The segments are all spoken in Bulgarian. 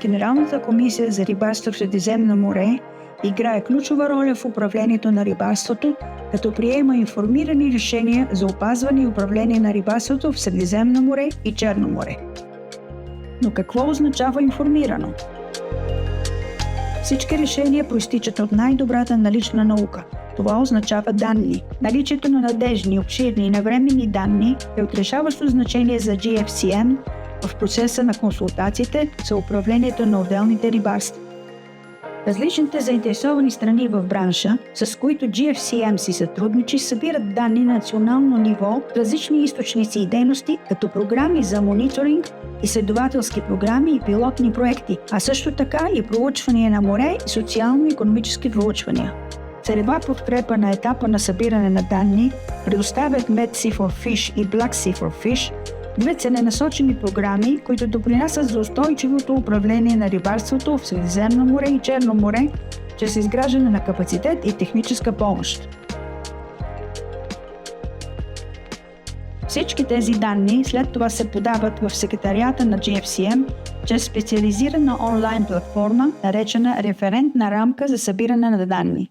Генералната комисия за рибарство в Средиземно море играе ключова роля в управлението на рибарството, като приема информирани решения за опазване и управление на рибарството в Средиземно море и Черно море. Но какво означава информирано? Всички решения проистичат от най-добрата налична наука. Това означава данни. Наличието на надежни, обширни и навременни данни е от решаващо значение за GFCM в процеса на консултациите за управлението на отделните рибарства. Различните заинтересовани страни в бранша, с които GFCM си сътрудничи, събират данни на национално ниво в различни източници и дейности, като програми за мониторинг, изследователски програми и пилотни проекти, а също така и проучвания на море и социално-икономически проучвания. Целева подкрепа на етапа на събиране на данни предоставят MedSea4Fish и BlackSea4Fish, две целенасочени програми, които допринасят за устойчивото управление на рибарството в Средиземно море и Черно море чрез изграждане на капацитет и техническа помощ. Всички тези данни след това се подават в секретариата на GFCM чрез специализирана онлайн платформа, наречена референтна рамка за събиране на данни.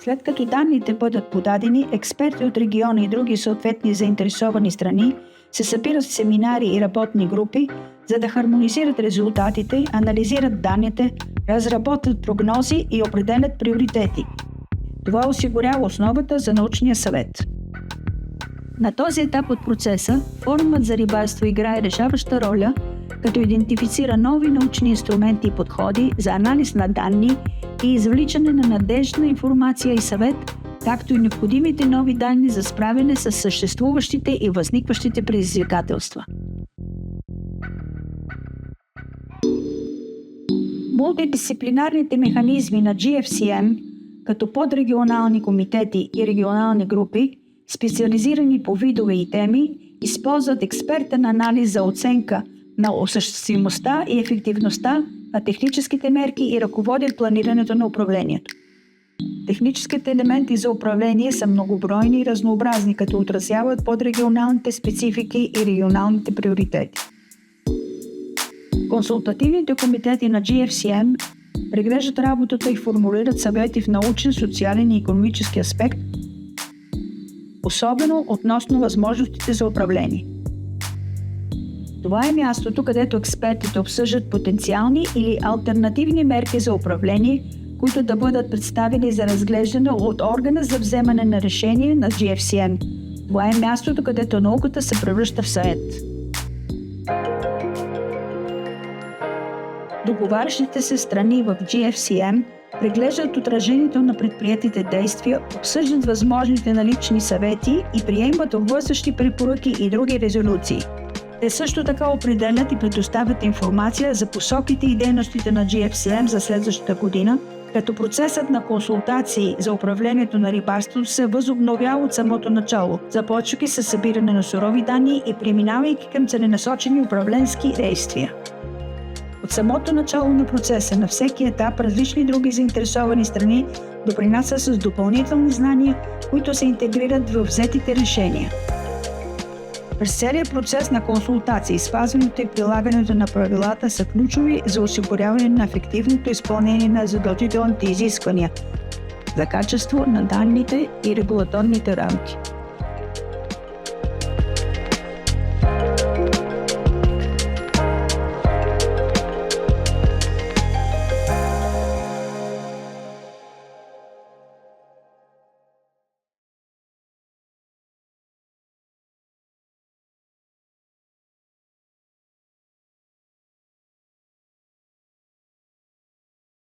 След като данните бъдат подадени, експерти от региона и други съответни заинтересовани страни се събират в семинари и работни групи, за да хармонизират резултатите, анализират данните, разработват прогнози и определят приоритети. Това осигурява основата за научния съвет. На този етап от процеса, форумът за рибарство играе решаваща роля, като идентифицира нови научни инструменти и подходи за анализ на данни и извличане на надеждна информация и съвет, както и необходимите нови данни за справяне с съществуващите и възникващите предизвикателства. Мултидисциплинарните механизми на GFCM, като подрегионални комитети и регионални групи, специализирани по видове и теми, използват експертен анализ за оценка на осъществимостта и ефективността на техническите мерки и ръководят планирането на управлението. Техническите елементи за управление са многобройни и разнообразни, като отразяват подрегионалните специфики и регионалните приоритети. Консултативните комитети на GFCM преглеждат работата и формулират съвети в научен, социален и икономически аспект, особено относно възможностите за управление. Това е мястото, където експертите обсъждат потенциални или алтернативни мерки за управление, които да бъдат представени за разглеждане от органа за вземане на решение на GFCM. Това е мястото, където науката се превръща в съвет. Договарящите се страни в GFCM преглеждат отражението на предприетите действия, обсъждат възможните налични съвети и приемат обвързващи препоръки и други резолюции. Те също така определят и предоставят информация за посоките и дейностите на GFCM за следващата година, като процесът на консултации за управлението на рибарството се възобновява от самото начало, започвайки с събиране на сурови данни и преминавайки към целенасочени управленски действия. От самото начало на процеса на всеки етап различни други заинтересовани страни допринасят с допълнителни знания, които се интегрират в взетите решения. През целият процес на консултации, спазването и прилагането на правилата са ключови за осигуряване на ефективното изпълнение на задължителните изисквания за качество на данните и регулаторните рамки.